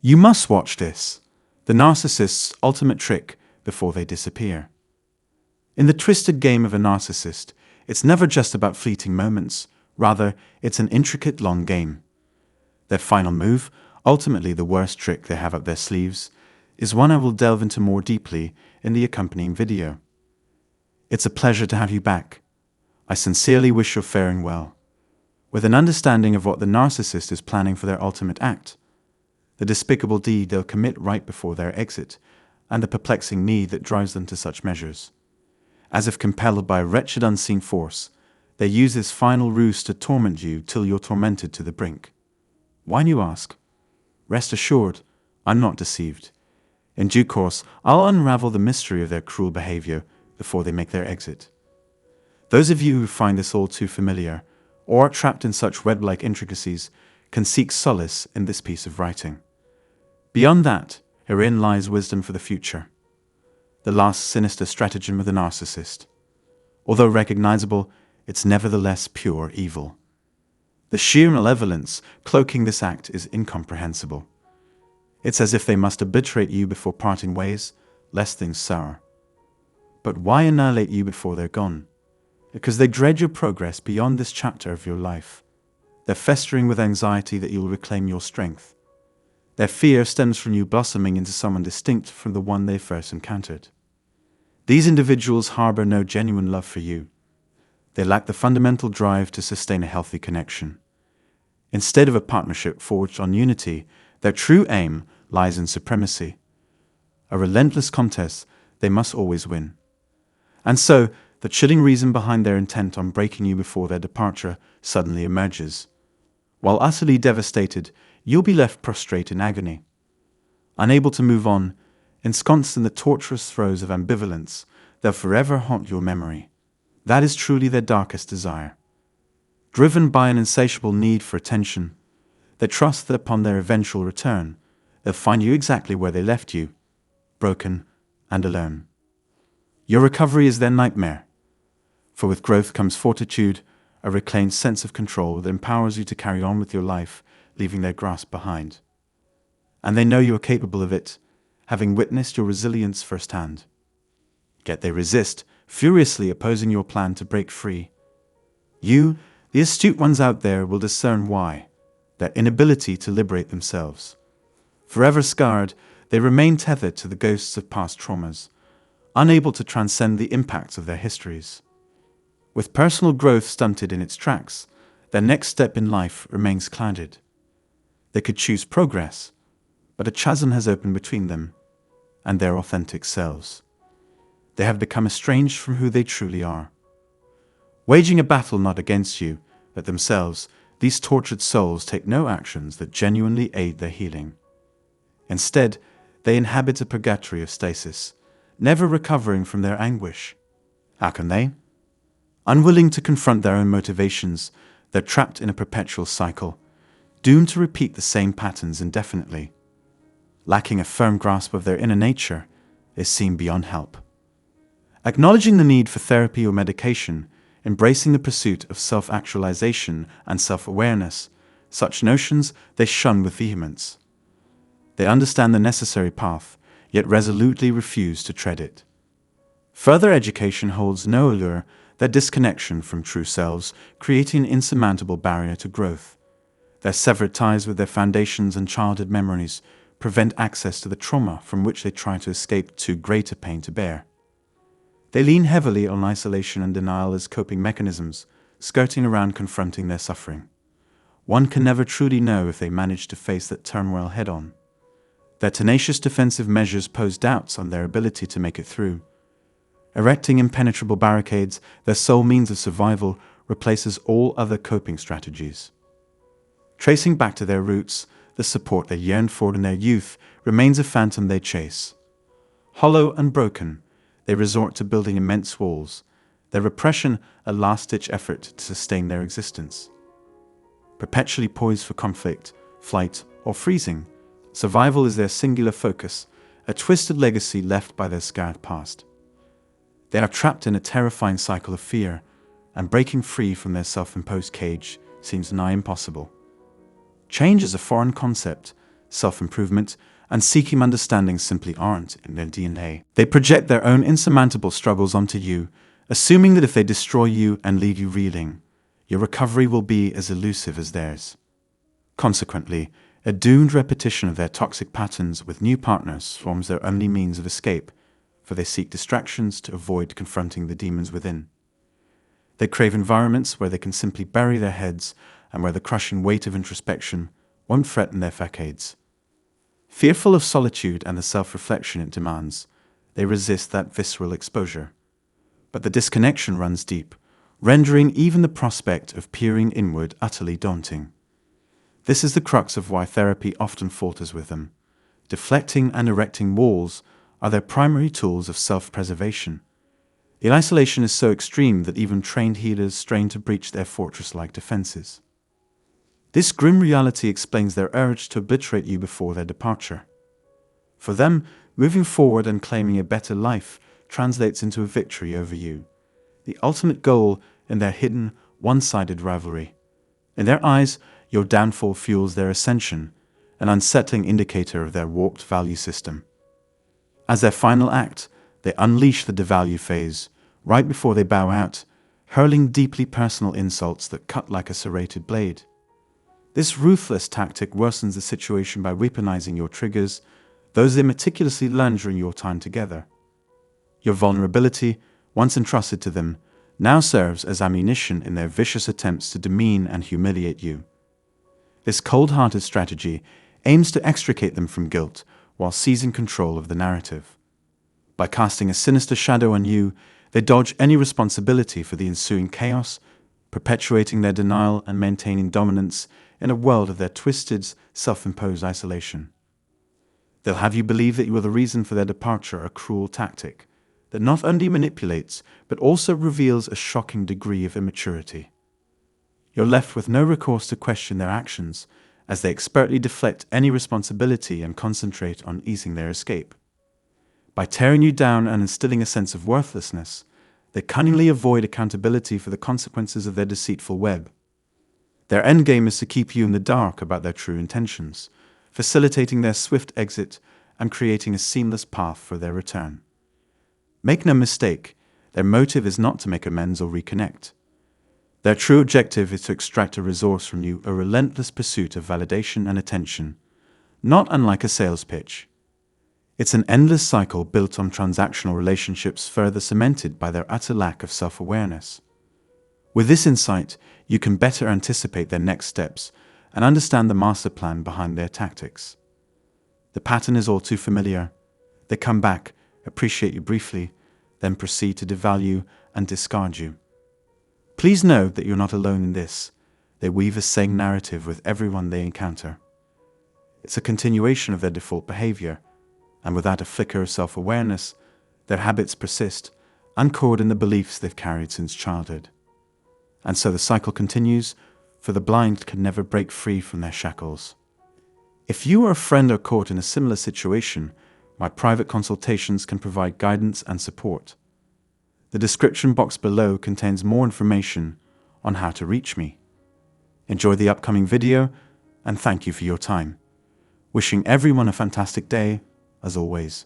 You must watch this, the narcissist's ultimate trick before they disappear. In the twisted game of a narcissist, it's never just about fleeting moments, rather, it's an intricate long game. Their final move, ultimately the worst trick they have up their sleeves, is one I will delve into more deeply in the accompanying video. It's a pleasure to have you back. I sincerely wish you're faring well. With an understanding of what the narcissist is planning for their ultimate act, the despicable deed they'll commit right before their exit, and the perplexing need that drives them to such measures. As if compelled by a wretched unseen force, they use this final ruse to torment you till you're tormented to the brink. Why, you ask? Rest assured, I'm not deceived. In due course, I'll unravel the mystery of their cruel behavior before they make their exit. Those of you who find this all too familiar, or are trapped in such web-like intricacies, can seek solace in this piece of writing. Beyond that, herein lies wisdom for the future. The last sinister stratagem of the narcissist. Although recognizable, it's nevertheless pure evil. The sheer malevolence cloaking this act is incomprehensible. It's as if they must obliterate you before parting ways, lest things sour. But why annihilate you before they're gone? Because they dread your progress beyond this chapter of your life. They're festering with anxiety that you'll reclaim your strength. Their fear stems from you blossoming into someone distinct from the one they first encountered. These individuals harbor no genuine love for you. They lack the fundamental drive to sustain a healthy connection. Instead of a partnership forged on unity, their true aim lies in supremacy. A relentless contest they must always win. And so, the chilling reason behind their intent on breaking you before their departure suddenly emerges. While utterly devastated, you'll be left prostrate in agony. Unable to move on, ensconced in the torturous throes of ambivalence, they'll forever haunt your memory. That is truly their darkest desire. Driven by an insatiable need for attention, they trust that upon their eventual return, they'll find you exactly where they left you, broken and alone. Your recovery is their nightmare, for with growth comes fortitude, a reclaimed sense of control that empowers you to carry on with your life, leaving their grasp behind. And they know you are capable of it, having witnessed your resilience firsthand. Yet they resist, furiously opposing your plan to break free. You, the astute ones out there, will discern why, their inability to liberate themselves. Forever scarred, they remain tethered to the ghosts of past traumas, unable to transcend the impacts of their histories. With personal growth stunted in its tracks, their next step in life remains clouded. They could choose progress, but a chasm has opened between them and their authentic selves. They have become estranged from who they truly are. Waging a battle not against you, but themselves, these tortured souls take no actions that genuinely aid their healing. Instead, they inhabit a purgatory of stasis, never recovering from their anguish. How can they? Unwilling to confront their own motivations, they're trapped in a perpetual cycle, doomed to repeat the same patterns indefinitely. Lacking a firm grasp of their inner nature, they seem beyond help. Acknowledging the need for therapy or medication, embracing the pursuit of self-actualization and self-awareness, such notions they shun with vehemence. They understand the necessary path, yet resolutely refuse to tread it. Further education holds no allure, their disconnection from true selves, creating an insurmountable barrier to growth. Their severed ties with their foundations and childhood memories prevent access to the trauma from which they try to escape too great a pain to bear. They lean heavily on isolation and denial as coping mechanisms, skirting around confronting their suffering. One can never truly know if they manage to face that turmoil head-on. Their tenacious defensive measures pose doubts on their ability to make it through. Erecting impenetrable barricades, their sole means of survival replaces all other coping strategies. Tracing back to their roots, the support they yearned for in their youth remains a phantom they chase. Hollow and broken, they resort to building immense walls, their repression a last-ditch effort to sustain their existence. Perpetually poised for conflict, flight, or freezing, survival is their singular focus, a twisted legacy left by their scarred past. They are trapped in a terrifying cycle of fear, and breaking free from their self-imposed cage seems nigh impossible. Change is a foreign concept, self-improvement, and seeking understanding simply aren't in their DNA. They project their own insurmountable struggles onto you, assuming that if they destroy you and leave you reeling, your recovery will be as elusive as theirs. Consequently, a doomed repetition of their toxic patterns with new partners forms their only means of escape, for they seek distractions to avoid confronting the demons within. They crave environments where they can simply bury their heads and where the crushing weight of introspection won't threaten their facades. Fearful of solitude and the self-reflection it demands, they resist that visceral exposure. But the disconnection runs deep, rendering even the prospect of peering inward utterly daunting. This is the crux of why therapy often falters with them. Deflecting and erecting walls are their primary tools of self-preservation. The isolation is so extreme that even trained healers strain to breach their fortress-like defenses. This grim reality explains their urge to obliterate you before their departure. For them, moving forward and claiming a better life translates into a victory over you, the ultimate goal in their hidden, one-sided rivalry. In their eyes, your downfall fuels their ascension, an unsettling indicator of their warped value system. As their final act, they unleash the devalue phase, right before they bow out, hurling deeply personal insults that cut like a serrated blade. This ruthless tactic worsens the situation by weaponizing your triggers, those they meticulously learned during your time together. Your vulnerability, once entrusted to them, now serves as ammunition in their vicious attempts to demean and humiliate you. This cold-hearted strategy aims to extricate them from guilt while seizing control of the narrative. By casting a sinister shadow on you, they dodge any responsibility for the ensuing chaos, perpetuating their denial and maintaining dominance in a world of their twisted, self-imposed isolation. They'll have you believe that you are the reason for their departure, a cruel tactic that not only manipulates but also reveals a shocking degree of immaturity. You're left with no recourse to question their actions, as they expertly deflect any responsibility and concentrate on easing their escape. By tearing you down and instilling a sense of worthlessness, they cunningly avoid accountability for the consequences of their deceitful web. Their endgame is to keep you in the dark about their true intentions, facilitating their swift exit and creating a seamless path for their return. Make no mistake, their motive is not to make amends or reconnect. Their true objective is to extract a resource from you, a relentless pursuit of validation and attention, not unlike a sales pitch. It's an endless cycle built on transactional relationships further cemented by their utter lack of self-awareness. With this insight, you can better anticipate their next steps and understand the master plan behind their tactics. The pattern is all too familiar. They come back, appreciate you briefly, then proceed to devalue and discard you. Please know that you're not alone in this. They weave a same narrative with everyone they encounter. It's a continuation of their default behavior, and without a flicker of self-awareness, their habits persist, anchored in the beliefs they've carried since childhood. And so the cycle continues, for the blind can never break free from their shackles. If you or a friend are caught in a similar situation, my private consultations can provide guidance and support. The description box below contains more information on how to reach me. Enjoy the upcoming video, and thank you for your time. Wishing everyone a fantastic day, as always.